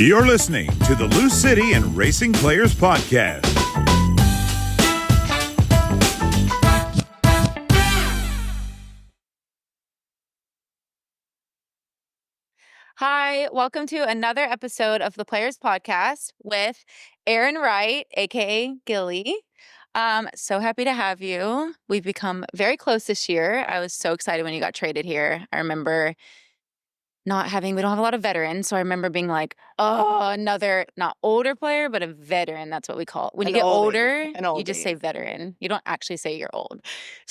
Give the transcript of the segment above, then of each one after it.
You're listening to the Lou City and Racing Players Podcast. Hi, welcome to another episode of the Players Podcast with Arin Wright, aka Gilly. So happy to have you. We've become very close this year. I was so excited when you got traded here. I remember we don't have a lot of veterans. So I remember being like, oh, another, not older player, but a veteran. That's what we call it. When you get older, you just say veteran. You don't actually say you're old.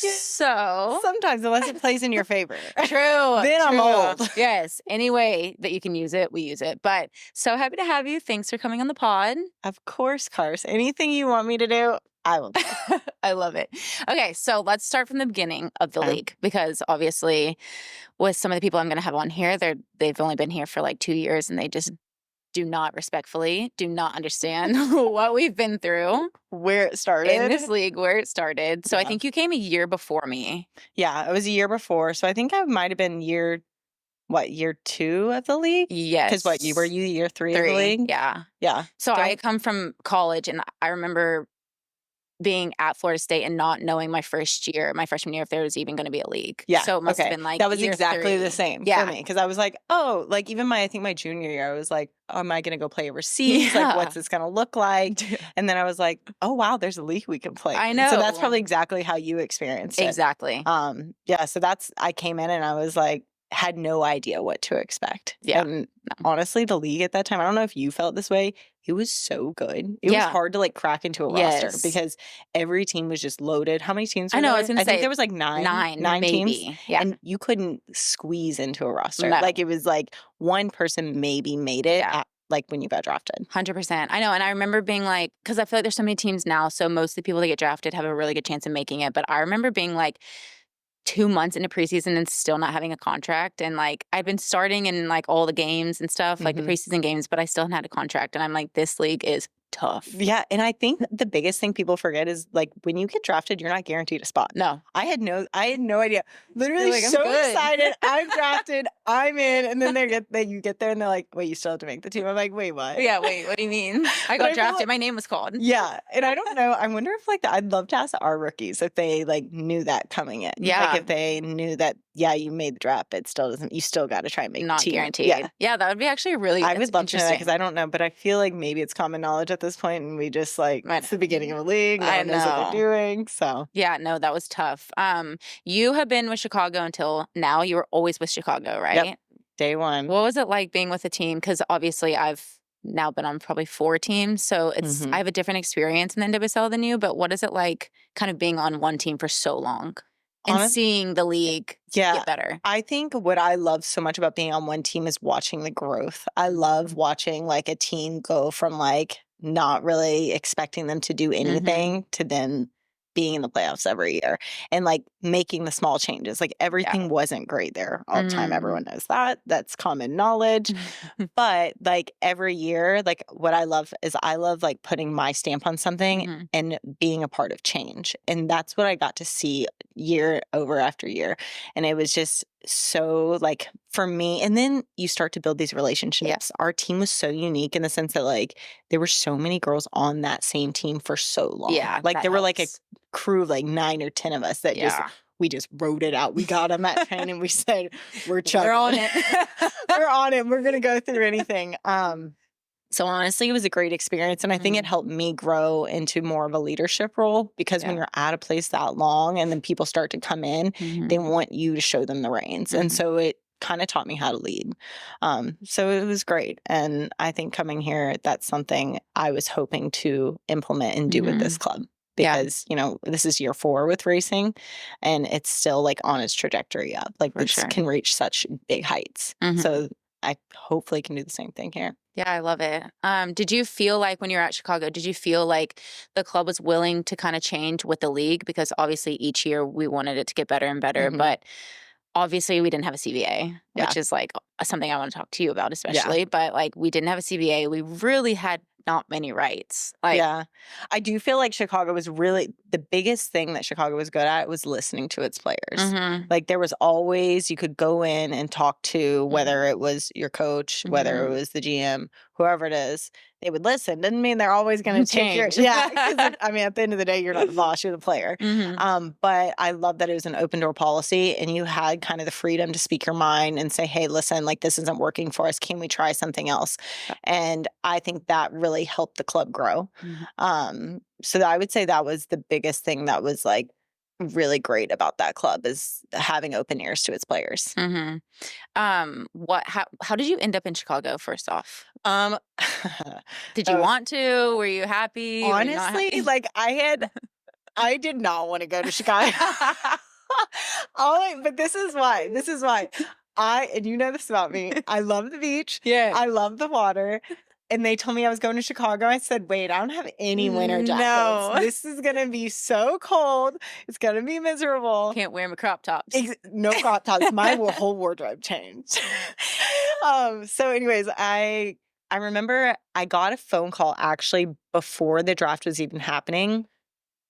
Yeah. So Sometimes, unless it plays in your favor. True. Then I'm old. Yes. Any way that you can use it, we use it. But so happy to have you. Thanks for coming on the pod. Of course, Carson. Anything you want me to do, I will do. I love it. Okay, so let's start from the beginning of the league, because obviously with some of the people I'm going to have on here, they've only been here for like 2 years and they just do not understand what we've been through. Where it started. In this league, where it started. So I think you came a year before me. Yeah, it was a year before. So I think I might have been year 2 of the league? Yes. Because were you year 3 of the league? Yeah. Yeah. So I come from college, and I remember being at Florida State and not knowing my freshman year, if there was even going to be a league. Yeah. So it must have been like that was year exactly 3. the same for me. Because I was like, oh, like even I think my junior year, I was like, oh, am I going to go play overseas? Like, what's this going to look like? And then I was like, oh, wow, there's a league we can play. I know. So that's probably exactly how you experienced it. Exactly. Yeah. So I came in and I was like, had no idea what to expect. Yeah. And honestly, the league at that time, I don't know if you felt this way. It was so good. It was hard to like crack into a roster because every team was just loaded. How many teams were there? I think there was like nine maybe. teams. Yeah. And you couldn't squeeze into a roster. No. Like it was like one person maybe made it at, like when you got drafted. 100%. I know. And I remember being like, because I feel like there's so many teams now, so most of the people that get drafted have a really good chance of making it. But I remember being like 2 months into preseason and still not having a contract. And like, I'd been starting in like all the games and stuff, like the preseason games, but I still hadn't had a contract. And I'm like, this league is tough. Yeah. And I think the biggest thing people forget is like when you get drafted, you're not guaranteed a spot. No. I had no idea. Literally like, so excited. I'm drafted. I'm in. And then you get there and they're like, wait, you still have to make the team. I'm like, wait, what? Yeah, wait, what do you mean? I got drafted. My name was called. Yeah. And I don't know. I wonder if like I'd love to ask our rookies if they like knew that coming in. Yeah. Like if they knew that, yeah, you made the draft, but you still got to try and make not the team. Guaranteed. Yeah, that would be actually I would love to know that because I don't know, but I feel like maybe it's common knowledge at this point and we just like, it's the beginning of a league. No one knows what they're doing. So yeah, no, that was tough. You have been with Chicago until now. You were always with Chicago, right? Yep. Day one. What was it like being with a team? Because obviously I've now been on probably 4 teams. So I have a different experience in the NWSL than you, but what is it like kind of being on one team for so long? And seeing the league get better. I think what I love so much about being on one team is watching the growth. I love watching like a team go from like not really expecting them to do anything to then being in the playoffs every year and like making the small changes. Like everything wasn't great there all the time. Everyone knows that. That's common knowledge. But like every year, like what I love is I love like putting my stamp on something and being a part of change. And that's what I got to see year over after year. And it was just so like for me, and then you start to build these relationships. Yes. Our team was so unique in the sense that like there were so many girls on that same team for so long. Yeah. Like there were like a crew of like 9 or 10 of us that we just wrote it out. We got them at 10 and we said, we're on it. We're on it. We're going to go through anything. So honestly, it was a great experience. And I think it helped me grow into more of a leadership role because when you're at a place that long and then people start to come in, they want you to show them the reins. And so it kind of taught me how to lead. So it was great. And I think coming here, that's something I was hoping to implement and do with this club. Because, you know, this is year 4 with racing and it's still like on its trajectory up. Like it can reach such big heights. So I hopefully can do the same thing here. Yeah, I love it. Did you feel like when you were at Chicago, did you feel like the club was willing to kind of change with the league? Because obviously each year we wanted it to get better and better, but obviously we didn't have a CBA, which is like something I want to talk to you about especially. But like we didn't have a CBA. We really had not many rights. Like, yeah. I do feel like Chicago was really the biggest thing that Chicago was good at was listening to its players. mhm, Like there was always, you could go in and talk to whether it was your coach, whether it was the GM, whoever it is, they would listen. Doesn't mean they're always going to take your, Change. yeah. 'Cause I mean, at the end of the day, you're not the boss, you're the player. mhm, But I love that it was an open door policy and you had kind of the freedom to speak your mind and say, hey, listen, like this isn't working for us. Can we try something else? And I think that really helped the club grow. mhm. So I would say that was the biggest thing that was like really great about that club is having open ears to its players. Mhm. How did you end up in Chicago first off? Um, Did you uh, want to? Were you happy? Were you not honestly, happy? like I did not want to go to Chicago. But this is why. This is why. And you know this about me. I love the beach. Yeah. I love the water. And they told me I was going to Chicago. I said, wait, I don't have any winter jackets. No. This is going to be so cold. It's going to be miserable. Can't wear my crop tops. No crop tops. My whole wardrobe changed. So anyways, I remember I got a phone call actually before the draft was even happening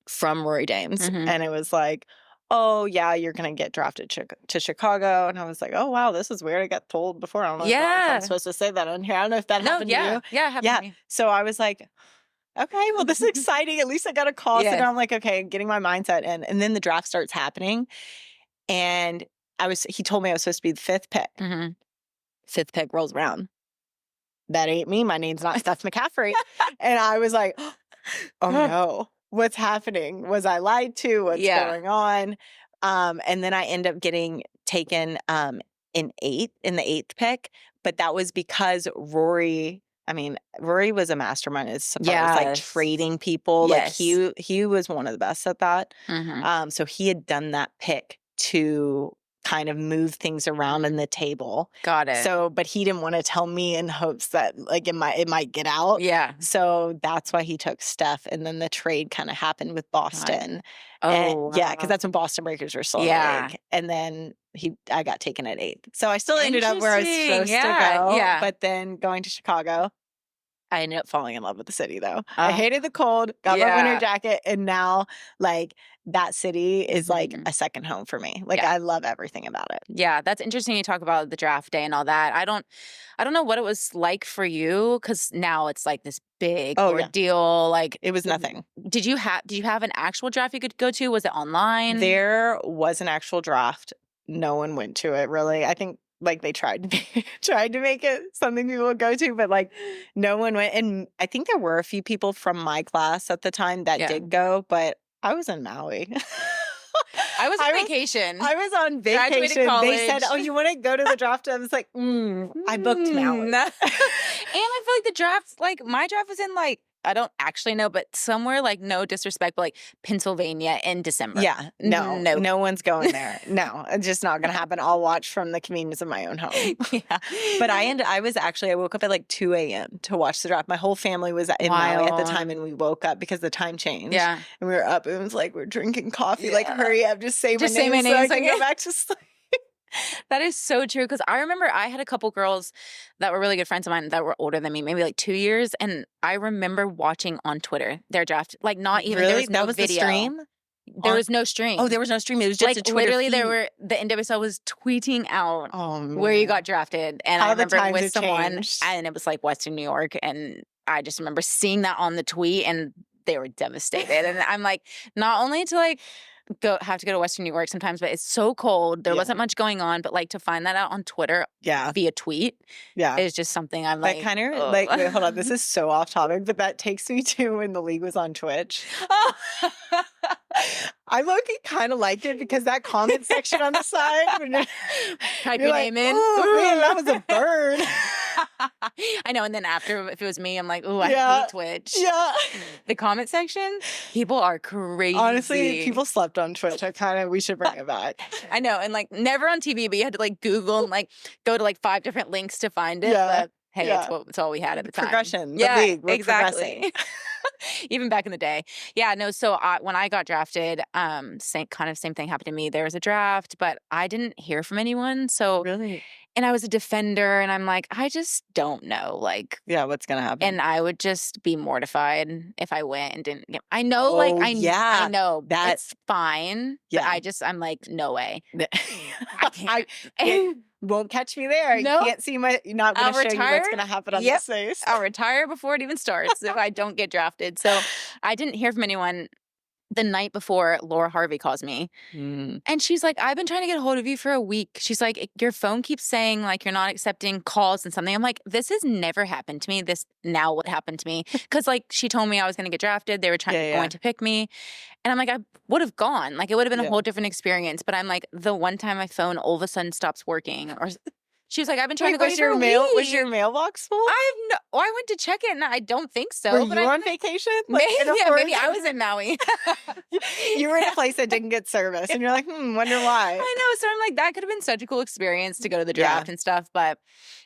from Rory Dames. Mhm. And it was like, oh, yeah, you're going to get drafted to Chicago. And I was like, oh, wow, this is weird. I got told before. I don't know if I'm supposed to say that on here. I don't know if that happened to you. Yeah, it happened to me. So I was like, okay, well, this is exciting. At least I got a call. Yes. So now I'm like, okay, getting my mindset in. And then the draft starts happening. And he told me I was supposed to be the fifth pick. Mhm. Fifth pick rolls around. That ain't me. My name's not Steph McCaffrey. And I was like, oh no, what's happening? Was I lied to? What's going on? And then I end up getting taken in the eighth pick. But that was because Rory was a mastermind as far as like trading people. Yes. Like he was one of the best at that. Mhm. So he had done that pick to kind of move things around in the table. Got it. So, but he didn't want to tell me in hopes that like it might get out. Yeah. So that's why he took Steph, and then the trade kind of happened with Boston. Oh, yeah, because that's when Boston Breakers were still in the league. And then I got taken at 8th. So I still ended up where I was supposed to go. Yeah. But then going to Chicago, I ended up falling in love with the city though. I hated the cold, got my winter jacket, and now like that city is like a second home for me. Like I love everything about it. Yeah, that's interesting you talk about the draft day and all that. I don't know what it was like for you because now it's like this big ordeal. Like it was nothing. Did you have an actual draft you could go to? Was it online? There was an actual draft. No one went to it really. I think like they tried to make it something people would go to, but like no one went. And I think there were a few people from my class at the time that did go, but I was in Maui. I was on vacation. I was on vacation. They said, oh, you want to go to the draft? I was like, I booked Maui. And I feel like the draft, like my draft was in like, I don't actually know, but somewhere like no disrespect, but like Pennsylvania in December. Yeah, no one's going there. No, it's just not going to happen. I'll watch from the convenience of my own home. But I woke up at like 2 a.m. to watch the draft. My whole family was in Maui at the time, and we woke up because the time changed. Yeah, and we were up. It was like we're drinking coffee. Like, hurry up, just say my name so I can go back to sleep. That is so true because I remember I had a couple girls that were really good friends of mine that were older than me, maybe like 2 years, and I remember watching on Twitter their draft. Like not even there was no video. The stream? There was no stream. Oh, there was no stream. It was just like a Twitter literally feed. the NWSL was tweeting out where you got drafted, and I remember with someone, and it was like Western New York, and I just remember seeing that on the tweet, and they were devastated, and I'm like, not only to like have to go to Western New York sometimes, but it's so cold. There wasn't much going on, but like to find that out on Twitter via tweet is just something I'm like. That kind of like, wait, hold on. This is so off topic, but that takes me to when the league was on Twitch. I low-key kind of liked it because that comment section on the side. Type your name in. Oh, man, that was a bird. I know. And then after, if it was me, I'm like, oh, I hate Twitch. Yeah. The comment section, people are crazy. Honestly, people slept on Twitch. We should bring it back. I know. And like never on TV, but you had to like Google and like go to like 5 different links to find it. Yeah. But hey, it's all we had at the time. Progression. Yeah, the league. We're exactly. Even back in the day. Yeah, no, so when I got drafted, same thing happened to me. There was a draft, but I didn't hear from anyone. So really? and I was a defender, and I'm like, I just don't know, like, Yeah, what's gonna happen? and I would just be mortified if I went and didn't get. I know, like, I know that's fine, but I'm like, no way. I can't. I won't catch me there. No. You can't see my. You're not going to show you what's going to happen on this face. I'll retire before it even starts if I don't get drafted. So I didn't hear from anyone. The night before, Laura Harvey calls me, and she's like, I've been trying to get a hold of you for a week. She's like, your phone keeps saying, like, you're not accepting calls and something. I'm like, this has never happened to me. This now what happened to me. Because, like, she told me I was going to get drafted. They were going to pick me. And I'm like, I would have gone. Like, it would have been a whole different experience. But I'm like, the one time my phone all of a sudden stops working, or she was like, I've been trying to go to your mail. Was your mailbox full? I went to check it, and I don't think so. Were you on vacation? Maybe I was in Maui. You were in a place that didn't get service, and you're like, wonder why. I know. So I'm like, that could have been such a cool experience to go to the draft and stuff, but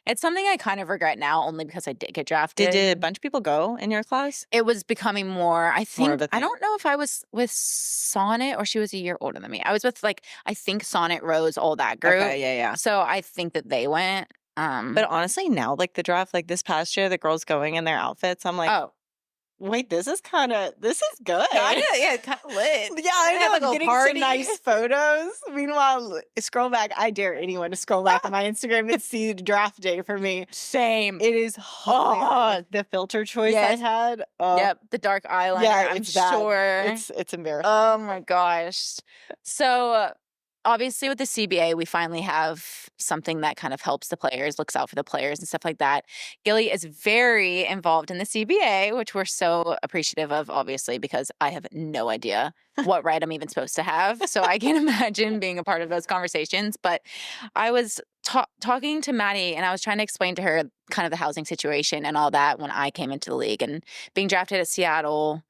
it's something I kind of regret now, only because I did get drafted. Did a bunch of people go in your class? It was becoming more, I think, I don't know if I was with Sonnet or she was a year older than me. I was with, like, I think Sonnet, Rose, all that group. Okay, yeah. So I think that they went. But honestly, now, like, the draft, like, this past year, the girls going in their outfits, I'm like, oh, wait, this is good. Yeah, kind of lit. Yeah, I know. Getting some nice photos. Meanwhile, scroll back. I dare anyone to scroll back on my Instagram and see the draft day for me. Same. It is hot. The filter choice I had. Yep, the dark eyeliner. Yeah, I'm sure. It's embarrassing. Oh my gosh. So obviously with the CBA, we finally have something that kind of helps the players, looks out for the players and stuff like that. Gilly is very involved in the CBA, which we're so appreciative of, obviously, because I have no idea what right I'm even supposed to have. So I can't imagine being a part of those conversations. But I was talking to Maddie, and I was trying to explain to her kind of the housing situation and all that when I came into the league. And being drafted at Seattle,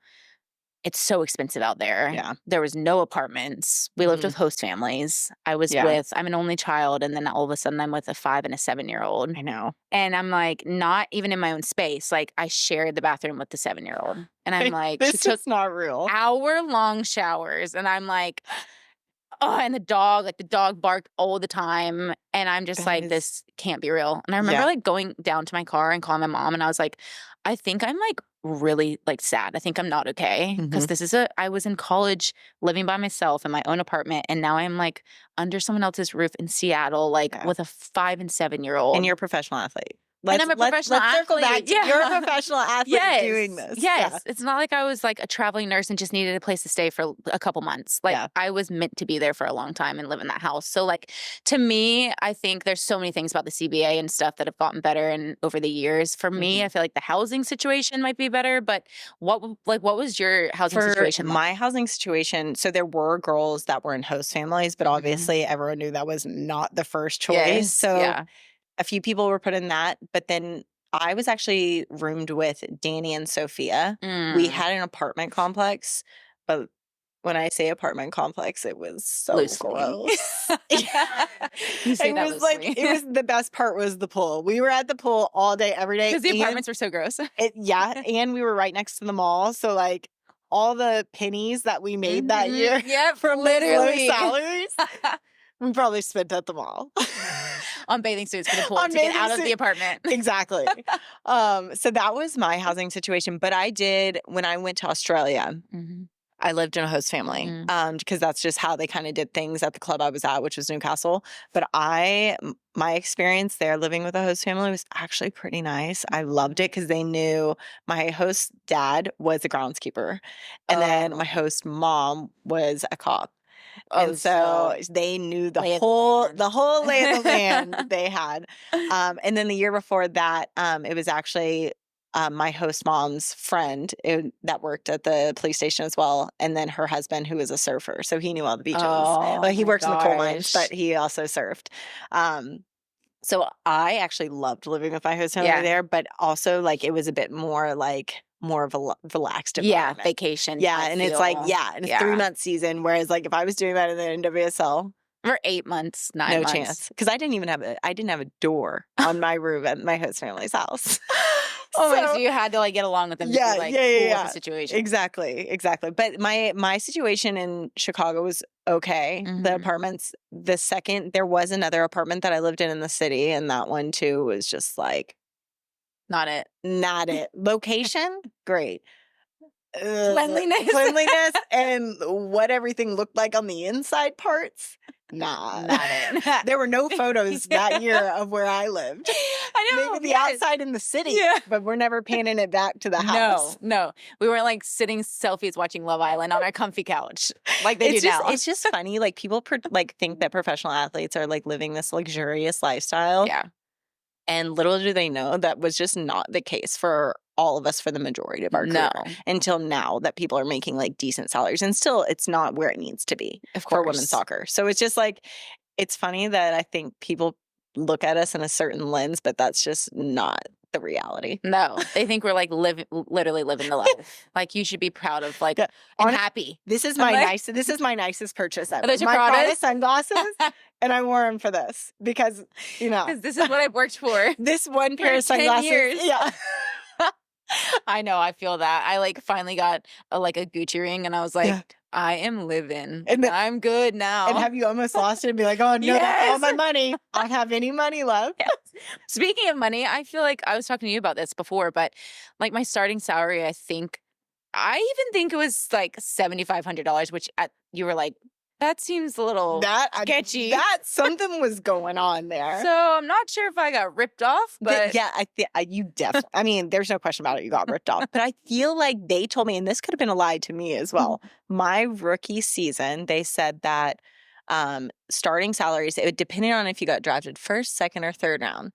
it's so expensive out there. Yeah. There was no apartments. We lived with host families. I'm an only child. And then all of a sudden I'm with a 5 and a 7-year-old. I know. And I'm like, not even in my own space. Like, I shared the bathroom with the 7-year-old. And I'm like, this is not real. Hour-long showers. And I'm like, oh, and the dog barked all the time. And I'm just this can't be real. And I remember like going down to my car and calling my mom. And I was like, I think I'm like really like sad. I think I'm not okay. Because I was in college living by myself in my own apartment. And now I'm like under someone else's roof in Seattle, like with a 5 and 7-year-old. And you're a professional athlete. And I'm a professional athlete. Circle back. You're a professional athlete doing this. Yes. Yeah. It's not like I was like a traveling nurse and just needed a place to stay for a couple months. Like I was meant to be there for a long time and live in that house. So like to me, I think there's so many things about the CBA and stuff that have gotten better and over the years. For me, I feel like the housing situation might be better. But what was your housing situation like? My housing situation, so there were girls that were in host families, but obviously everyone knew that was not the first choice. Yes. So a few people were put in that, but then I was actually roomed with Danny and Sophia. We had an apartment complex, but when I say apartment complex, it was so gross. It was the best part was the pool. We were at the pool all day, every day. Because the apartments were so gross. And we were right next to the mall. So like all the pennies that we made that year for literally low salaries, we probably spent at the mall. On bathing suits for the pool to get out of the apartment. Exactly. So that was my housing situation. But I did, when I went to Australia, I lived in a host family because that's just how they kind of did things at the club I was at, which was Newcastle. But my experience there living with a host family was actually pretty nice. I loved it because they knew my host dad was a groundskeeper. And then my host mom was a cop. And so they knew the whole lay of the land they had. And then the year before that, it was actually my host mom's friend that worked at the police station as well. And then her husband, who was a surfer. So he knew all the beaches. Well, he works in the coal mines, but he also surfed. So I actually loved living with my host family there, but also like it was a bit more of a relaxed environment. Vacation. And it's like, and it's 3-month season. Whereas like if I was doing that in the NWSL, for 8 months, 9 months. No chance. Because I didn't have a door on my room at my host family's house. Oh, so you had to like get along with them. Yeah, to be, like, cool with the situation. Exactly. But my situation in Chicago was okay. The apartments, there was another apartment that I lived in the city, and that one too was just like not it. Location, great. Cleanliness and what everything looked like on the inside parts. Not it. There were no photos that year of where I lived. I know. Maybe the outside in the city, but we're never panning it back to the house. No. We weren't like sitting selfies watching Love Island on our comfy couch like they do now. It's just funny. Like people think that professional athletes are like living this luxurious lifestyle. Yeah. And little do they know that was just not the case for all of us for the majority of our career until now that people are making like decent salaries. And still, it's not where it needs to be for women's soccer. So it's just like, it's funny that I think people look at us in a certain lens, but that's just not the reality. No, they think we're like literally living the life. Like you should be proud of and happy. This is my nicest purchase ever. Those your my Prada sunglasses, and I wore them for this because this is what I've worked for. This one pair of sunglasses. 10 years. Yeah. I know. I feel that. I like finally got a Gucci ring, and I was like, I am living, and I'm good now. And have you almost lost it and be like, oh no, that's all my money. I don't have any money left. Yes. Speaking of money, I feel like I was talking to you about this before, but like my starting salary, I even think it was like $7,500, which you were like, that seems a little sketchy. That something was going on there. So I'm not sure if I got ripped off, but you definitely. I mean, there's no question about it. You got ripped off, but I feel like they told me, and this could have been a lie to me as well. My rookie season, they said that starting salaries, it depended on if you got drafted first, second, or third round.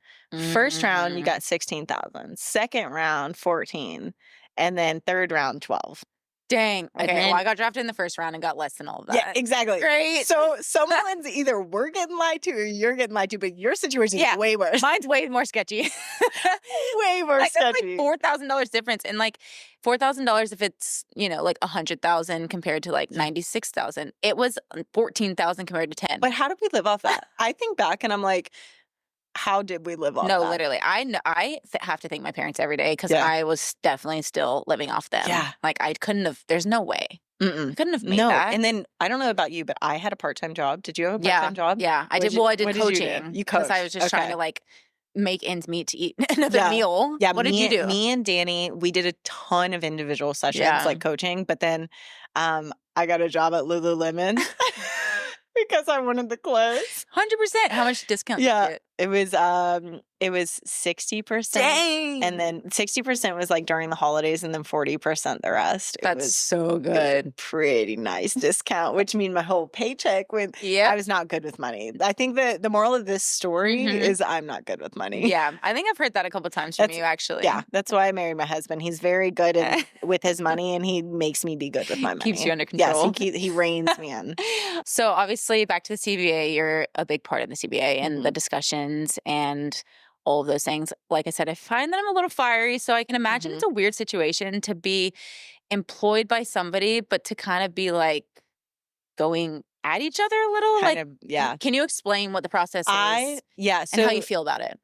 First round, you got 16,000. Second round, 14, and then third round, 12. Dang. Okay. Well, I got drafted in the first round and got less than all of that. Yeah, exactly. Great. So someone's either we're getting lied to or you're getting lied to, but your situation is way worse. Mine's way more sketchy. Way more That's sketchy. like $4,000 difference. And like $4,000 if it's, like 100,000 compared to like 96,000. It was 14,000 compared to 10. But how did we live off that? I think back and I'm like, how did we live off that? No, literally. I have to thank my parents every day because I was definitely still living off them. Yeah. Like I couldn't have, there's no way. I couldn't have made that. And then I don't know about you, but I had a part-time job. Did you have a part-time job? Yeah, I did. I did coaching. You coached. Because I was just trying to like make ends meet to eat another meal. Yeah. What did you do? Me and Danny, we did a ton of individual sessions like coaching, but then I got a job at Lululemon. Because I wanted the clothes. 100%. How much discount did you get? It was 60%. Dang. And then 60% was like during the holidays and then 40% the rest. That's so good. Pretty nice discount, which means my whole paycheck I was not good with money. I think the moral of this story is I'm not good with money. Yeah. I think I've heard that a couple times from you actually. Yeah. That's why I married my husband. He's very good with his money and he makes me be good with my money. Keeps you under control. Yes, he reins me in. So obviously back to the CBA, you're a big part of the CBA and the discussions and all of those things. Like I said, I find that I'm a little fiery, so I can imagine it's a weird situation to be employed by somebody, but to kind of be like going at each other a little. Can you explain what the process is? And how you feel about it?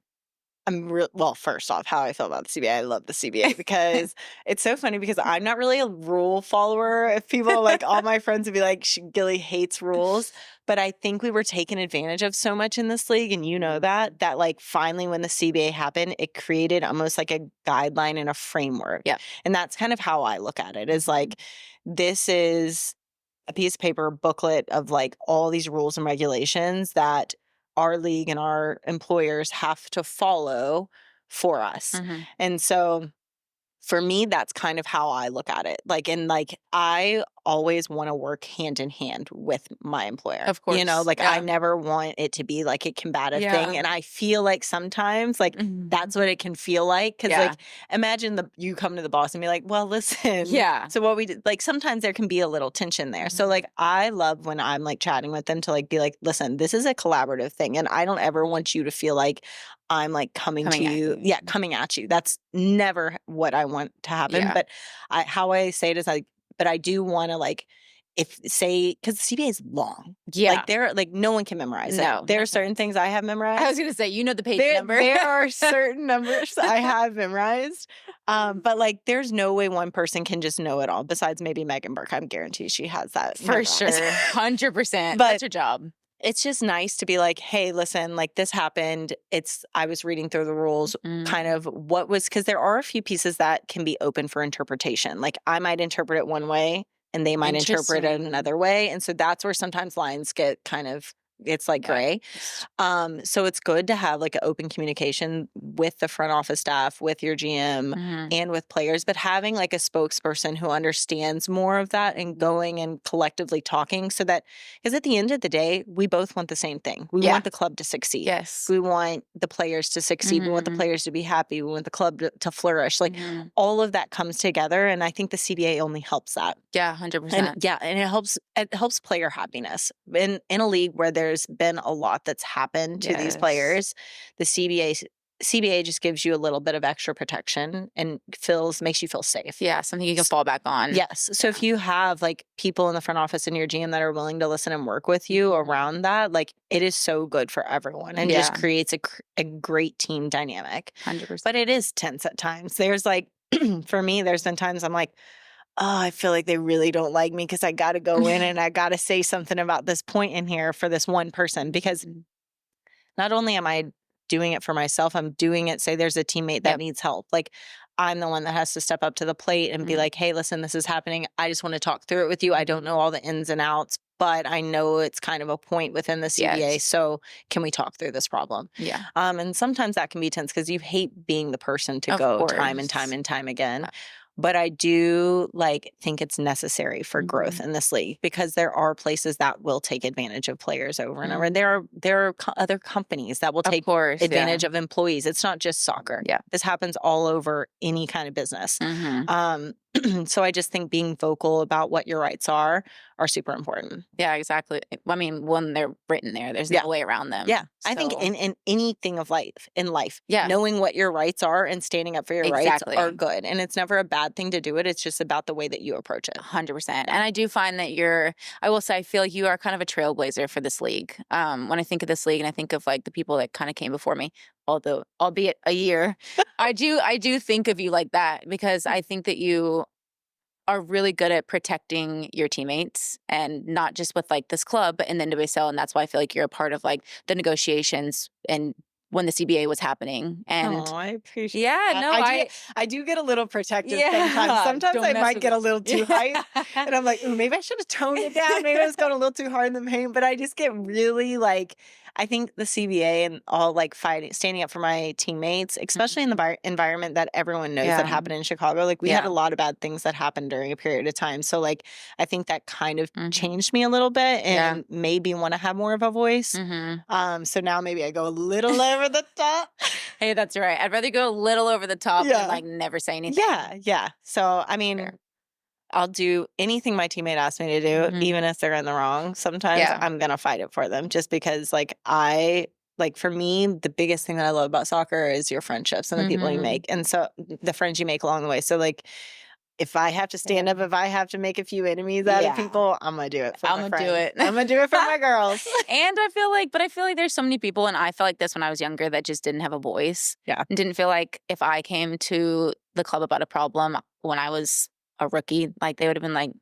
Well, first off, how I feel about the CBA. I love the CBA because it's so funny because I'm not really a rule follower. If people like all my friends would be like, Gilly hates rules. But I think we were taken advantage of so much in this league. And you know that like finally when the CBA happened, it created almost like a guideline and a framework. Yeah. And that's kind of how I look at it is like, this is a piece of paper booklet of like all these rules and regulations that our league and our employers have to follow for us. And so for me, that's kind of how I look at it. I always want to work hand in hand with my employer. Of course. I never want it to be like a combative thing. And I feel like sometimes that's what it can feel like. Cause imagine you come to the boss and be like, well, listen. Yeah. So what we did, sometimes there can be a little tension there. So I love when I'm chatting with them to be like, listen, this is a collaborative thing. And I don't ever want you to feel like I'm coming to you. Yeah. Coming at you. That's never what I want to happen. But how I say it is but I do want to if say, because the CBA is long. Yeah. Like no one can memorize it. No. There are certain things I have memorized. I was going to say, the page number. There are certain numbers I have memorized. But like there's no way one person can just know it all besides maybe Megan Burke. I'm guaranteed she has that. For memorized. sure. 100%. But that's her job. It's just nice to be like, hey, listen, like this happened. I was reading through the rules, kind of what was, because there are a few pieces that can be open for interpretation. Like I might interpret it one way and they might interpret it another way. And so that's where sometimes lines get kind of, it's like gray. So it's good to have like an open communication with the front office staff, with your GM and with players, but having like a spokesperson who understands more of that and going and collectively talking so that, because at the end of the day, we both want the same thing. We want the club to succeed. Yes. We want the players to succeed. We want the players to be happy. We want the club to flourish. Like all of that comes together. And I think the CBA only helps that. Yeah, 100%. And it helps player happiness. In a league where there's been a lot that's happened to these players, the CBA just gives you a little bit of extra protection and makes you feel safe. Yeah, something you can fall back on. Yes. So if you have like people in the front office and your GM that are willing to listen and work with you around that, like it is so good for everyone and just creates a great team dynamic. 100%. But it is tense at times. There's like, for me, there's been times I'm like, oh, I feel like they really don't like me because I got to go in and I got to say something about this point in here for this one person, because not only am I doing it for myself, I'm doing it, say there's a teammate that needs help. Like I'm the one that has to step up to the plate and be like, hey, listen, this is happening. I just want to talk through it with you. I don't know all the ins and outs, but I know it's kind of a point within the CBA. Yes. So can we talk through this problem? Yeah. And sometimes that can be tense because you hate being the person to go time and time and time again. But I do think it's necessary for growth in this league because there are places that will take advantage of players over and over. There are other companies that will take advantage of employees. It's not just soccer. Yeah. This happens all over any kind of business. So I just think being vocal about what your rights are super important. Yeah, exactly. I mean, when they're written there, there's no way around them. Yeah. So. I think in anything of life, yeah. knowing what your rights are and standing up for your rights are good. And it's never a bad thing to do it. It's just about the way that you approach it. 100%. And I do find that I will say, I feel like you are kind of a trailblazer for this league. When I think of this league and I think of the people that kind of came before me, although albeit a year, I do think of you like that because I think that you are really good at protecting your teammates and not just with this club, but in the NWSL. And that's why I feel like you're a part of the negotiations and when the CBA was happening. And I appreciate that. I do get a little protective sometimes. Sometimes I might get a little too hyped and I'm like, ooh, maybe I should have toned it down. Maybe I was going a little too hard in the paint, but I just get really I think the CBA and all standing up for my teammates, especially in the environment that everyone knows that happened in Chicago. We had a lot of bad things that happened during a period of time. So I think that kind of changed me a little bit and made me want to have more of a voice. So now maybe I go a little over the top. Hey, that's right. I'd rather go a little over the top than never say anything. Yeah. So, I mean, I'll do anything my teammate asks me to do, even if they're in the wrong. Sometimes I'm going to fight it for them just because for me, the biggest thing that I love about soccer is your friendships and the people you make. And so the friends you make along the way. So if I have to stand up, if I have to make a few enemies out of people, I'm going to do it for my friends. I'm going to do it for my girls. And I feel like there's so many people, and I felt like this when I was younger, that just didn't have a voice. Yeah. And didn't feel like if I came to the club about a problem when I was a rookie, they would have been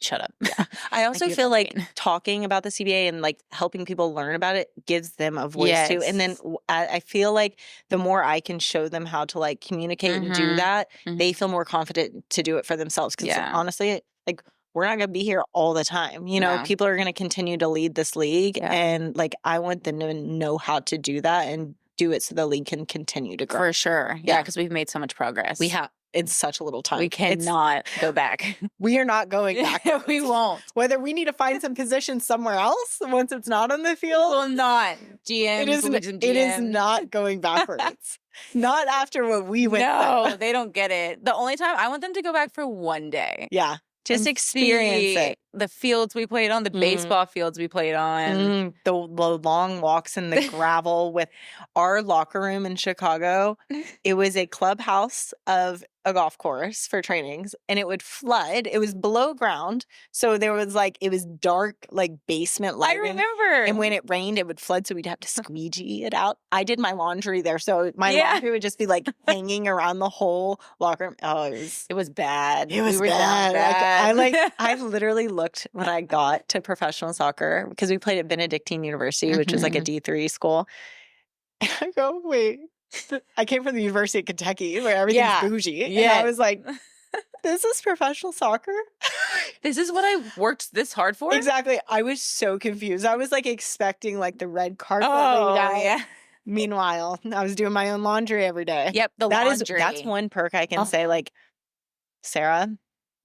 shut up. Yeah. I also feel talking about the CBA and helping people learn about it gives them a voice too. And then I feel like the more I can show them how to communicate and do that, they feel more confident to do it for themselves. Because honestly, we're not going to be here all the time. You know, people are going to continue to lead this league. And I want them to know how to do that and do it so the league can continue to grow. For sure. Yeah, because we've made so much progress. We have. In such a little time. We cannot go back. We are not going back. We won't. Whether we need to find some position somewhere else once it's not on the field. Well, not. GM. It is not going backwards. Not after what we went through. No, they don't get it. The only time I want them to go back for one day. Yeah. Just experience it. the fields we played on, the baseball fields we played on. The long walks in the gravel with our locker room in Chicago. It was a clubhouse of a golf course for trainings, and it would flood. It was below ground. So there was like, it was dark, like basement lighting. I remember. And when it rained, it would flood. So we'd have to squeegee it out. I did my laundry there. So my laundry would just be like hanging around the whole locker room. Oh, it was bad. It was we were bad. I literally looked when I got to professional soccer because we played at Benedictine University, which is like a D3 school. And I go, wait, I came from the University of Kentucky where everything's bougie. And I was like, this is professional soccer? This is what I worked this hard for? Exactly. I was so confused. I was like expecting like the red carpet. Meanwhile, I was doing my own laundry every day. Yep, laundry. That's one perk I can say, like, Sarah.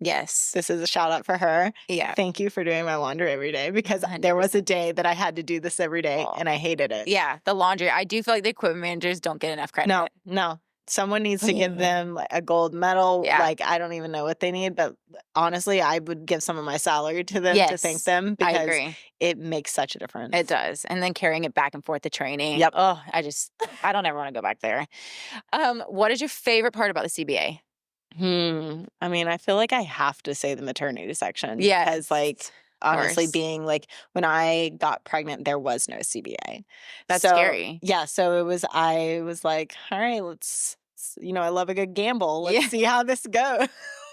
Yes. This is a shout out for her. Yeah. Thank you for doing my laundry every day because 100%. There was a day that I had to do this every day and I hated it. Yeah, the laundry. I do feel like the equipment managers don't get enough credit. No. Someone needs to give them like a gold medal. Yeah. Like, I don't even know what they need, but honestly, I would give some of my salary to them to thank them because I agree. It makes such a difference. It does. And then carrying it back and forth to training. Yep. Oh, I don't ever want to go back there. What is your favorite part about the CBA? I mean, I feel like I have to say the maternity section. Yes. Because like, honestly, being like, when I got pregnant, there was no CBA. That's scary. Yeah. So I was like, all right, let's, I love a good gamble. Let's see how this goes.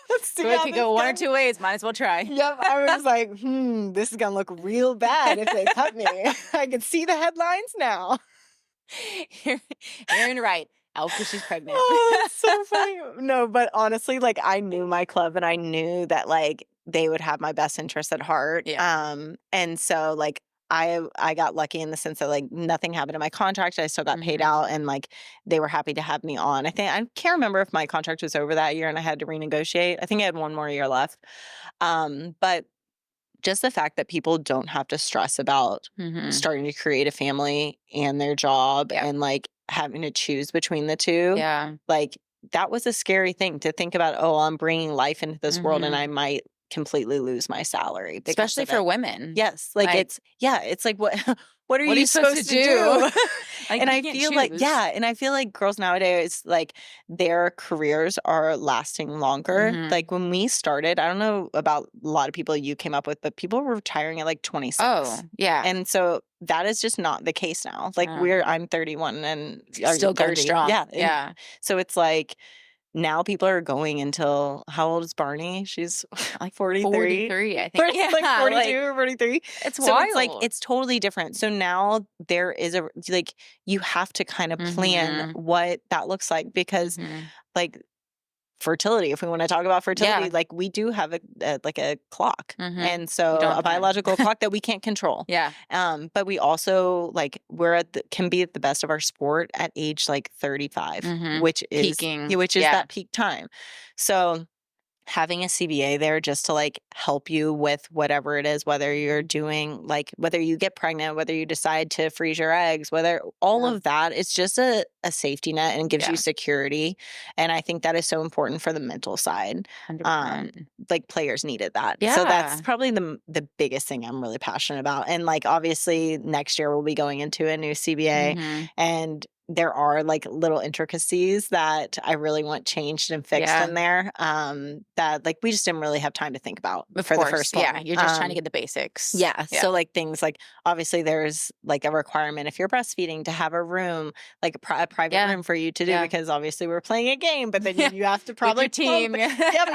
Let's see it could go one or two ways. Might as well try. Yep. I was like, this is going to look real bad if they cut me. I can see the headlines now. Arin Wright. Out because she's pregnant. Oh, it's so funny. No, but honestly, like, I knew my club and I knew that like they would have my best interest at heart. Yeah. And so like I got lucky in the sense that like nothing happened to my contract. I still got paid out and like they were happy to have me on. I can't remember if my contract was over that year and I had to renegotiate. I think I had one more year left. But just the fact that people don't have to stress about starting to create a family and their job and like having to choose between the two. Yeah. Like that was a scary thing to think about. Oh, I'm bringing life into this world and I might completely lose my salary. Especially for women. Yes. Like it's like, what are you supposed to do? Like, and I feel and I feel like girls nowadays, like their careers are lasting longer. Like when we started, I don't know about a lot of people you came up with, but people were retiring at like 26. Oh, yeah. And so that is just not the case now. Like I'm 31 and still going strong. Yeah. Yeah. So it's like, now people are going until, how old is Barney? She's like 43. 43, I think. Yeah, like 42 or 43. It's so wild. It's like, it's totally different. So now there is like, you have to kind of plan what that looks like because like fertility, if we want to talk about fertility, like we do have a clock. And so a biological clock that we can't control. Yeah. But we also like can be at the best of our sport at age like 35, which is peaking. Which is that peak time. So having a CBA there just to like help you with whatever it is, whether you're doing like, whether you get pregnant, whether you decide to freeze your eggs, whether all of that, it's just a safety net and gives you security. And I think that is so important for the mental side. 100%. Like players needed that. Yeah. So that's probably the biggest thing I'm really passionate about. And like, obviously next year we'll be going into a new CBA and there are like little intricacies that I really want changed and fixed in there that like we just didn't really have time to think about the first one. Yeah, you're just trying to get the basics. Yeah. So like things like obviously there's like a requirement if you're breastfeeding to have a room, like a private room for you to do because obviously we're playing a game, but then you have to probably with your team. but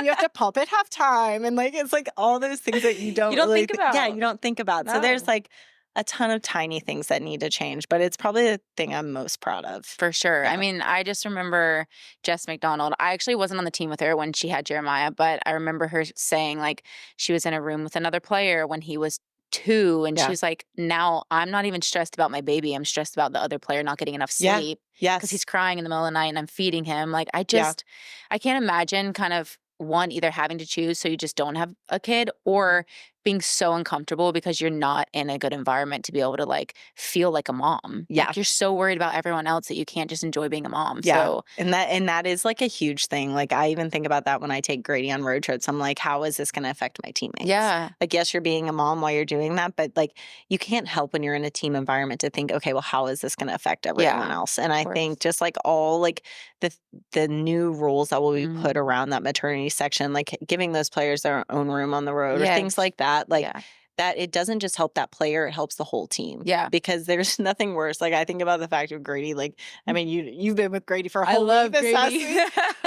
you have to pump at halftime and like it's like all those things that you don't really think about. Yeah, you don't think about. No. So there's like a ton of tiny things that need to change, but it's probably the thing I'm most proud of. For sure. Yeah. I mean, I just remember Jess McDonald. I actually wasn't on the team with her when she had Jeremiah, but I remember her saying like she was in a room with another player when he was 2 and she was like, now I'm not even stressed about my baby. I'm stressed about the other player not getting enough sleep. Yes. Because he's crying in the middle of the night and I'm feeding him. Like I can't imagine kind of one, either having to choose so you just don't have a kid or being so uncomfortable because you're not in a good environment to be able to like feel like a mom. Yeah. Like, you're so worried about everyone else that you can't just enjoy being a mom. Yeah. So And that is like a huge thing. Like, I even think about that when I take Grady on road trips. I'm like, how is this going to affect my teammates? yeah. Like, yes, you're being a mom while you're doing that, but like, you can't help when you're in a team environment to think, okay, well, how is this going to affect everyone else? And I think just like all like the new rules that will be put around that maternity section, like giving those players their own room on the road or things like that, like that it doesn't just help that player, it helps the whole team. Yeah. Because there's nothing worse. Like, I think about the fact of Grady, like, I mean, you've been with Grady for a whole week this past week.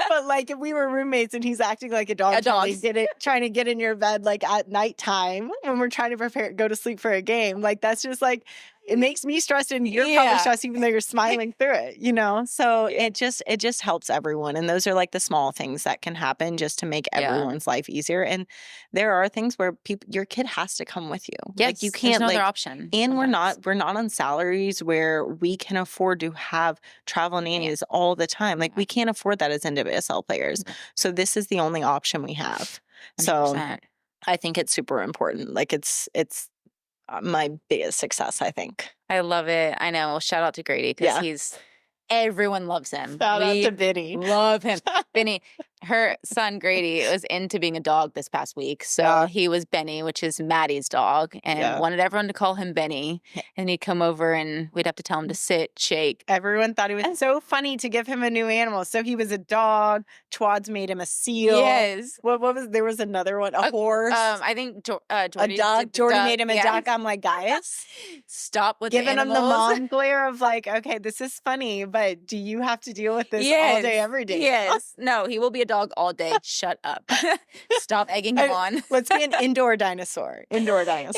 But like, if we were roommates and he's acting like a dog, trying to get in your bed like at nighttime when we're trying to go to sleep for a game, like that's just like, it makes me stressed and you're probably stressed even though you're smiling through it, you know? So it just helps everyone. And those are like the small things that can happen just to make everyone's life easier. And there are things where your kid has to come with you. Yes, like, you can't, there's no like, other option. And sometimes. we're not on salaries where we can afford to have travel nannies all the time. Like, we can't afford that as NWSL players. So this is the only option we have. 100%. So I think it's super important. Like, it's my biggest success, I think. I love it. I know. Well, shout out to Grady because everyone loves him. Shout out to Benny. Love him. Benny, her son Grady was into being a dog this past week. So he was Benny, which is Maddie's dog, and wanted everyone to call him Benny. And he'd come over and we'd have to tell him to sit, shake. Everyone thought it was so funny to give him a new animal. So he was a dog. Twads made him a seal. Yes. There was another one, a horse. I think Jordy a dog. Jordy made him a duck. I'm like, guys, stop with giving the him the mom glare of like, okay, this is funny, but do you have to deal with this all day, every day? Yes. No, he will be a dog all day. Shut up. Stop egging him on. Let's be an indoor dinosaur. Indoor dogs.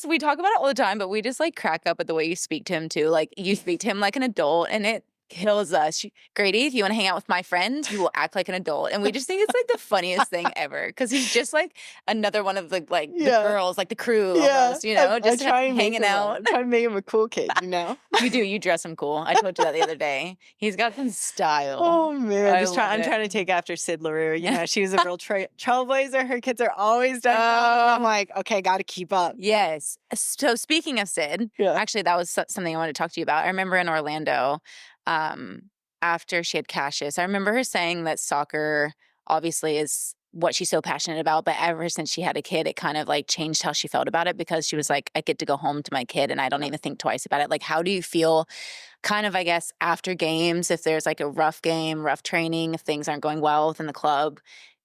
We talk about it all the time, but we just like crack up at the way you speak to him too. Like, you speak to him like an adult and it kills us. Grady, if you want to hang out with my friends, you will act like an adult. And we just think it's like the funniest thing ever. Because he's just like another one of the the girls, like the crew almost, you know, just hanging out. I'm trying to make him a cool kid, you know? You do. You dress him cool. I told you that the other day. He's got some style. Oh, man. I'm trying to take after Sid LaRue. You know, she was a real trailblazer. Her kids are always done. I'm like, okay, got to keep up. Yes. So speaking of Sid, actually, that was something I wanted to talk to you about. I remember in Orlando, after she had Cassius, I remember her saying that soccer obviously is what she's so passionate about, but ever since she had a kid, it kind of like changed how she felt about it, because she was like, I get to go home to my kid and I don't even think twice about it. Like, how do you feel kind of, I guess, after games, if there's like a rough game, rough training, if things aren't going well within the club?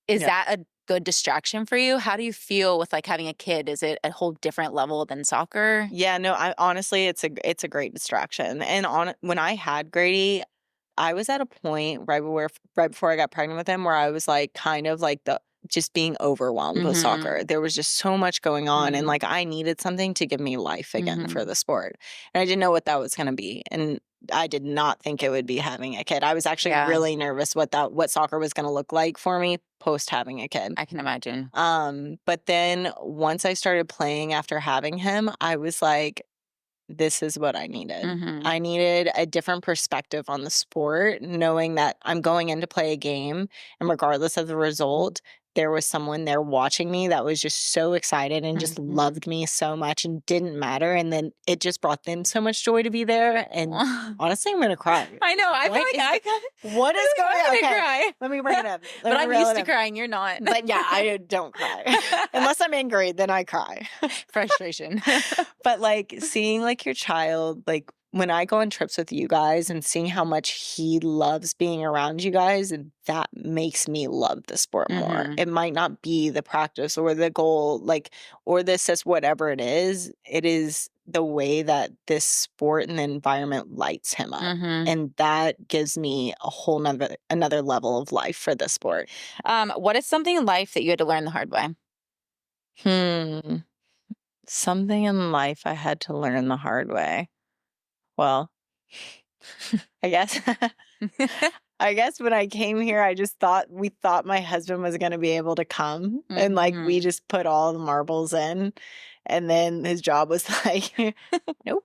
Is that a good distraction for you? How do you feel with like having a kid? Is it a whole different level than soccer? Yeah, no, honestly, it's a great distraction. And when I had Grady, I was at a point right before I got pregnant with him where I was like kind of like just being overwhelmed with soccer. There was just so much going on, and like I needed something to give me life again for the sport. And I didn't know what that was going to be. And I did not think it would be having a kid. I was actually really nervous what soccer was going to look like for me post having a kid. I can imagine. But then once I started playing after having him, I was like, this is what I needed. I needed a different perspective on the sport, knowing that I'm going in to play a game, and regardless of the result, there was someone there watching me that was just so excited and just loved me so much and didn't matter. And then it just brought them so much joy to be there. And honestly, I'm going to cry. I know. I feel like what is going on? Okay. Cry. Let me bring it up. But I'm used to crying. You're not. But yeah, I don't cry. Unless I'm angry, then I cry. Frustration. But like seeing like your child, like when I go on trips with you guys and seeing how much he loves being around you guys, that makes me love the sport more. It might not be the practice or the goal, like, or the assist, whatever it is the way that this sport and the environment lights him up. And that gives me a whole another level of life for the sport. What is something in life that you had to learn the hard way? Something in life I had to learn the hard way. Well, I guess when I came here, we thought my husband was going to be able to come, and like we just put all the marbles in, and then his job was like, nope.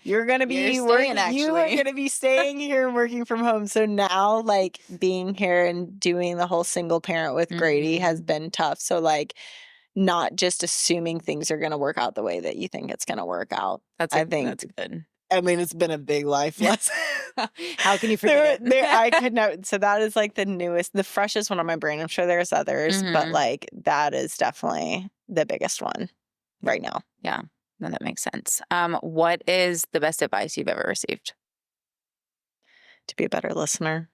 You're going to be working. You are going to be staying here and working from home. So now, like, being here and doing the whole single parent with Grady has been tough. So like, not just assuming things are going to work out the way that you think it's going to work out. That's good. I mean, it's been a big life lesson. How can you forget it? I could not. So that is like the freshest one on my brain. I'm sure there's others, but like that is definitely the biggest one right now. Yeah, no, that makes sense. What is the best advice you've ever received? To be a better listener.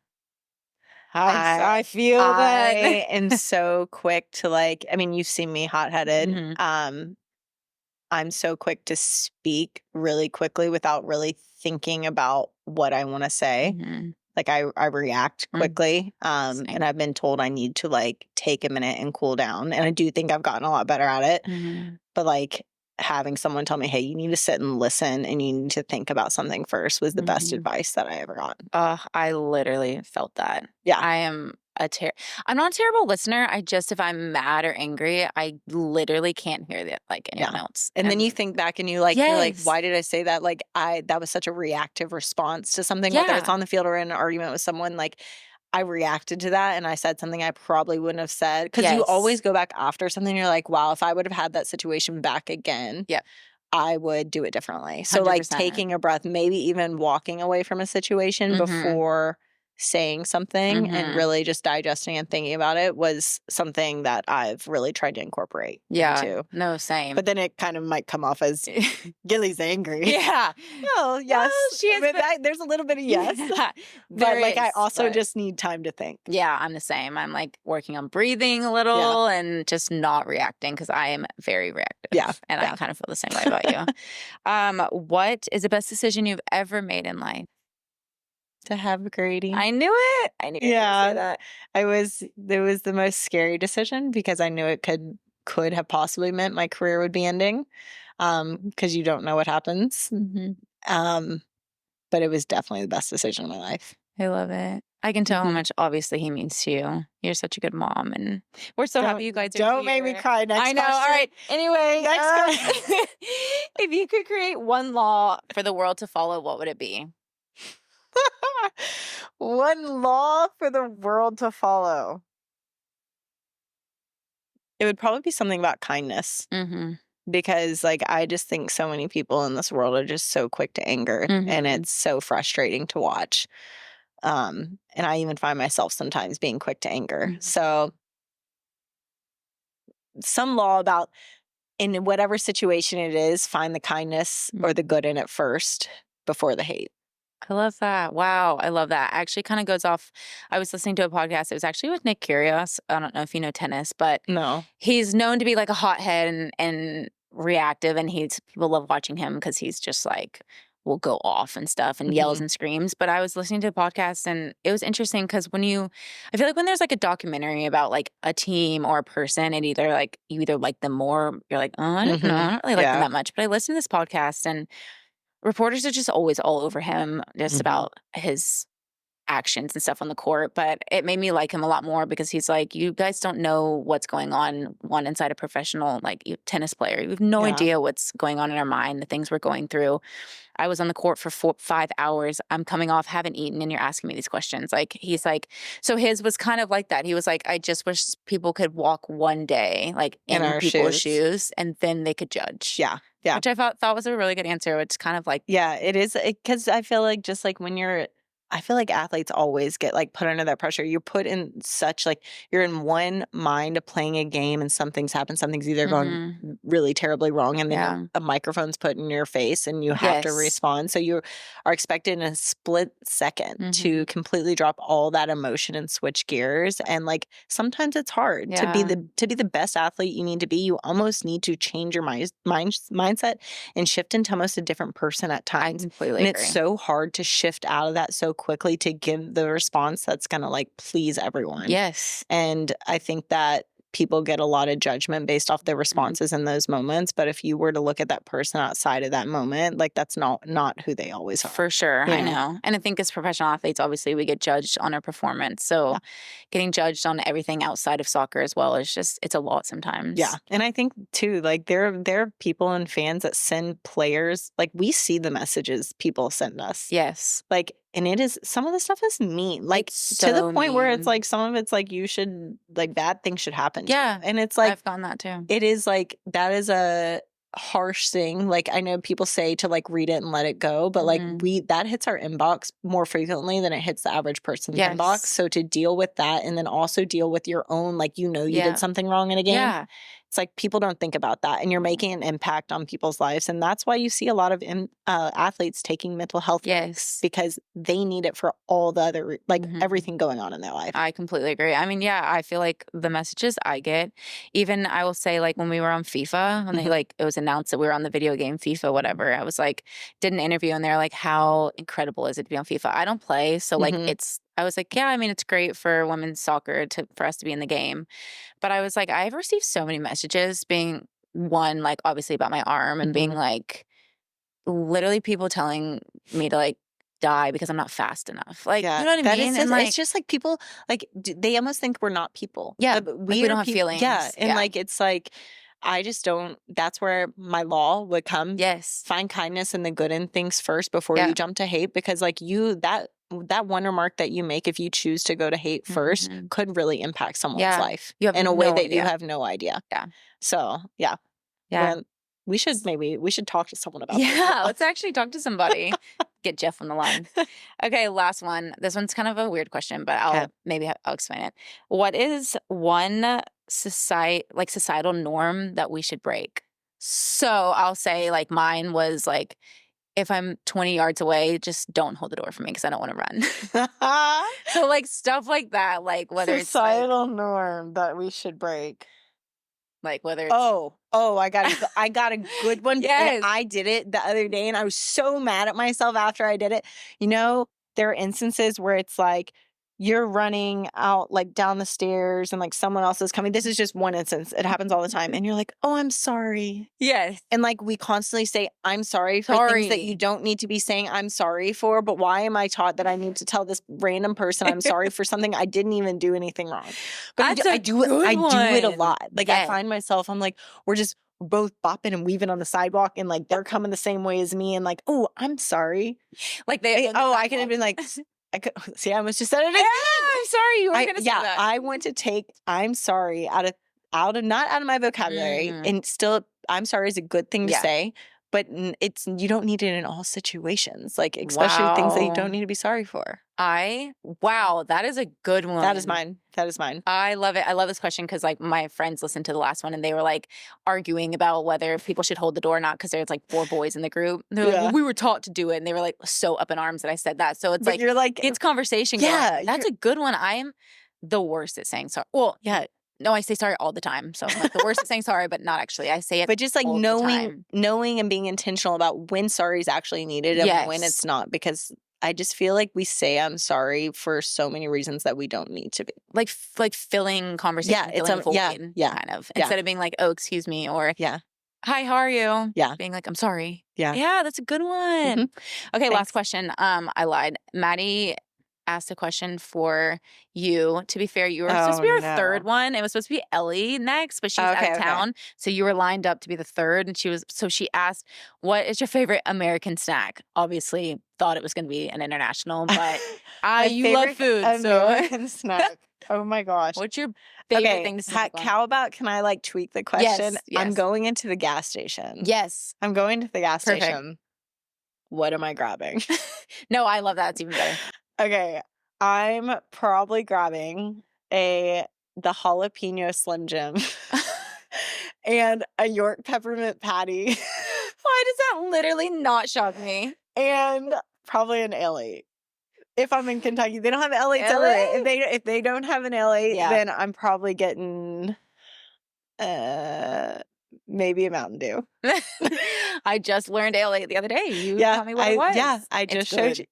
I feel that. I am so quick to like, I mean, you've seen me hot-headed. I'm so quick to speak really quickly without really thinking about what I want to say. Like I react quickly. And I've been told I need to like take a minute and cool down. And I do think I've gotten a lot better at it. But like having someone tell me, hey, you need to sit and listen and you need to think about something first was the best advice that I ever got. I literally felt that. Yeah. I'm not a terrible listener. If I'm mad or angry, I literally can't hear that like anyone else. And then you think back and you're like, why did I say that? Like that was such a reactive response to something, whether it's on the field or in an argument with someone. Like I reacted to that and I said something I probably wouldn't have said. Because you always go back after something. You're like, wow, if I would have had that situation back again, I would do it differently. So 100%. Like taking a breath, maybe even walking away from a situation before saying something and really just digesting and thinking about it was something that I've really tried to incorporate into. No, same. But then it kind of might come off as Gilly's angry. Yeah. Well, yes. Well, she is, but there's a little bit of yes. But like I also just need time to think. Yeah, I'm the same. I'm like working on breathing a little and just not reacting because I am very reactive. Yeah. And I kind of feel the same way about you. What is the best decision you've ever made in life? To have Grady. I knew it. I knew you were gonna say that. It was the most scary decision because I knew it could have possibly meant my career would be ending. Because you don't know what happens. But it was definitely the best decision of my life. I love it. I can tell how much obviously he means to you. You're such a good mom and we're so happy you guys are Don't make me cry. Next I know. question. All right. Anyway, next question. If you could create one law for the world to follow, what would it be? One law for the world to follow. It would probably be something about kindness. Because like I just think so many people in this world are just so quick to anger and it's so frustrating to watch. And I even find myself sometimes being quick to anger. So some law about in whatever situation it is, find the kindness or the good in it first before the hate. I love that. Wow. I love that. Actually kind of goes off. I was listening to a podcast. It was actually with Nick Kyrgios. I don't know if you know tennis, but no, he's known to be like a hothead and reactive. And people love watching him because he's just like, will go off and stuff and yells and screams. But I was listening to a podcast and it was interesting because I feel like when there's like a documentary about like a team or a person, you either like them more, you're like, oh, I don't know. I don't really like them that much. But I listened to this podcast and reporters are just always all over him just about his actions and stuff on the court. But it made me like him a lot more because he's like, you guys don't know what's going on inside a professional tennis player. You have no idea what's going on in our mind, the things we're going through. I was on the court for 5 hours. I'm coming off, haven't eaten, and you're asking me these questions. Like, he's like, so his was kind of like that. He was like, I just wish people could walk one day, like in people's shoes, and then they could judge. Yeah. Yeah. Which I thought was a really good answer. It's kind of like. Yeah, it is. Because I feel like just like I feel like athletes always get like put under that pressure. You're put in such like you're in one mind of playing a game and something's happened. Something's either gone really terribly wrong and then a microphone's put in your face and you have to respond. So you are expected in a split second to completely drop all that emotion and switch gears. And like sometimes it's hard to be the best athlete you need to be. You almost need to change your mindset and shift into almost a different person at times. I completely agree. It's so hard to shift out of that so quickly to give the response that's going to like please everyone. Yes. And I think that people get a lot of judgment based off their responses in those moments. But if you were to look at that person outside of that moment, like that's not who they always are. For sure. I know. And I think as professional athletes, obviously we get judged on our performance. So getting judged on everything outside of soccer as well is just, it's a lot sometimes. Yeah. And I think too, like there are people and fans that send players, like we see the messages people send us. Yes. Like some of the stuff is mean. Like, It's to the so point where it's mean. like, some of it's like, you should, like, bad things should happen to you. Yeah. And it's like, I've gotten that too. it is like, that is a harsh thing. Like, I know people say to like read it and let it go, but like that hits our inbox more frequently than it hits the average person's inbox. So to deal with that, and then also deal with your own, like, you did something wrong in a game. Yeah. It's like, people don't think about that, and you're making an impact on people's lives. And that's why you see a lot of athletes taking mental health breaks, because they need it for all the other, like, everything going on in their life. I completely agree. I mean, yeah, I feel like the messages I get, even I will say, like, when we were on FIFA, when they, like, it was announced that we were on the video game FIFA, whatever, I was like, did an interview, and they're like, how incredible is it to be on FIFA? I don't play, so like, I was like, yeah, I mean, it's great for women's soccer for us to be in the game. But I was like, I've received so many messages, being one, like, obviously about my arm, and being like, literally people telling me to like die because I'm not fast enough. Like, you know what I mean? And like, it's just like, people, like, they almost think we're not people. Yeah. We don't have feelings. Yeah. And like, it's like, I just don't, that's where my law would come. Yes. Find kindness and the good in things first before you jump to hate, because like, that one remark that you make, if you choose to go to hate first, could really impact someone's life in a way that you have no idea. Yeah. So yeah. We should talk to someone about this. Yeah, let's actually talk to somebody. Get Jeff on the line. Okay, last one. This one's kind of a weird question, but I'll explain it. What is one societal norm that we should break? So I'll say, like, mine was like, if I'm 20 yards away, just don't hold the door for me because I don't want to run. So like, stuff like that, like, whether societal norm that we should break. Like, whether it's... I got a good one. Yes. And I did it the other day, and I was so mad at myself after I did it. You know, there are instances where it's like, you're running out, like, down the stairs, and like, someone else is coming. This is just one instance. It happens all the time. And you're like, oh, I'm sorry. Yes. And like, we constantly say, I'm sorry for things that you don't need to be saying I'm sorry for. But why am I taught that I need to tell this random person I'm sorry for something I didn't even do anything wrong? But I do it a lot. Like, I find myself, I'm like, we're both bopping and weaving on the sidewalk, and like, they're coming the same way as me, and like, oh, I'm sorry. Like, I could have been like, I almost just said it again. I'm sorry, you were going to say that. I want to take I'm sorry out of not out of my vocabulary, and still, I'm sorry is a good thing to say, but you don't need it in all situations, like, especially things that you don't need to be sorry for. Wow, that is a good one. That is mine. I love it. I love this question because, like, my friends listened to the last one, and they were like arguing about whether people should hold the door or not, because there's like 4 boys in the group. They're like, well, we were taught to do it, and they were like so up in arms that I said that. So it's like, you're like, it's conversation. Yeah, that's a good one. I am the worst at saying sorry. Well, no, I say sorry all the time. So I'm like the worst at saying sorry, but not actually. I say it, but just like knowing and being intentional about when sorry is actually needed and when it's not, because I just feel like we say I'm sorry for so many reasons that we don't need to be. Like filling conversation, filling a void, kind of. Instead of being like, oh, excuse me, or hi, how are you? Yeah. Being like, I'm sorry. Yeah. Yeah, that's a good one. Okay, last question. I lied. Maddie asked a question for you. To be fair, you were supposed to be our third one. It was supposed to be Ellie next, but she's out of town. So you were lined up to be the third. And she asked, what is your favorite American snack? Obviously thought it was going to be an international, but you love food. American snack. Oh my gosh. What's your favorite thing to snack on? How about, can I like tweak the question? Yes. I'm going into the gas station. Yes. I'm going to the gas station. What am I grabbing? No, I love that. It's even better. Okay, I'm probably grabbing the jalapeno Slim Jim and a York peppermint patty. Why does that literally not shock me? And probably an L8. If I'm in Kentucky, they don't have L8s everywhere. If they don't have an L8, then I'm probably getting maybe a Mountain Dew. I just learned L8 the other day. You tell me what it was. Yeah, I just showed you.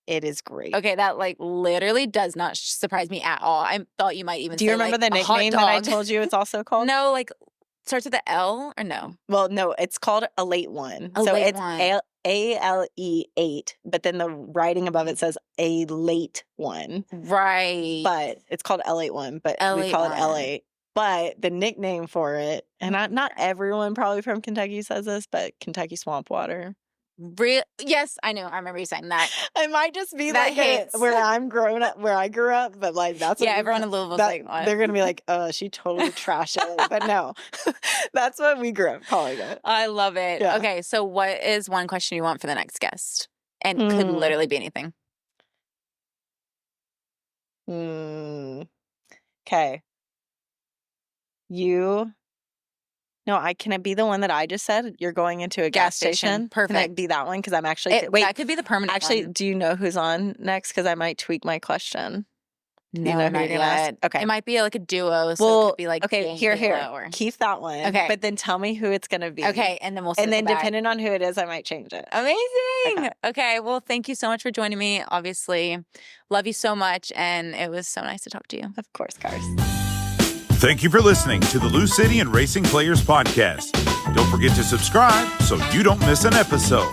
It is great. Okay, that like literally does not surprise me at all. I thought you might even Do you remember the nickname that I told you it's also called? No, like starts with the L or no? Well, no, it's called a late one. So it's ALE8, but then the writing above it says a late one. Right. But it's called L81, but we call it L8. But the nickname for it, and not everyone probably from Kentucky says this, but Kentucky Swamp Water. Yes, I know. I remember you saying that. It might just be That like hits. where I'm grown up, where I grew up, but like that's what Yeah, everyone in Louisville's like, what? they're gonna be like, she totally trashed it. But no, that's what we grew up calling it. I love it. Yeah. Okay, so what is one question you want for the next guest? And could literally be anything. Okay. Can it be the one that I just said? You're going into a gas station? Perfect. Can it be that one? Because I'm actually That could be the permanent Actually, one. do you know who's on next? Because I might tweak my question. No, Do you know who not you're gonna ask? yet. Okay. It might be like a duo, so Well, it could be like okay, Jane, here. Kayla, or... Keep that one. Okay. But then tell me who it's gonna be. Okay, and then we'll And then circle back. depending on who it is, I might change it. Amazing. Okay, well, thank you so much for joining me. Obviously, love you so much, and it was so nice to talk to you. Of course, Cars. Thank you for listening to the Lou City and Racing Players Podcast. Don't forget to subscribe so you don't miss an episode.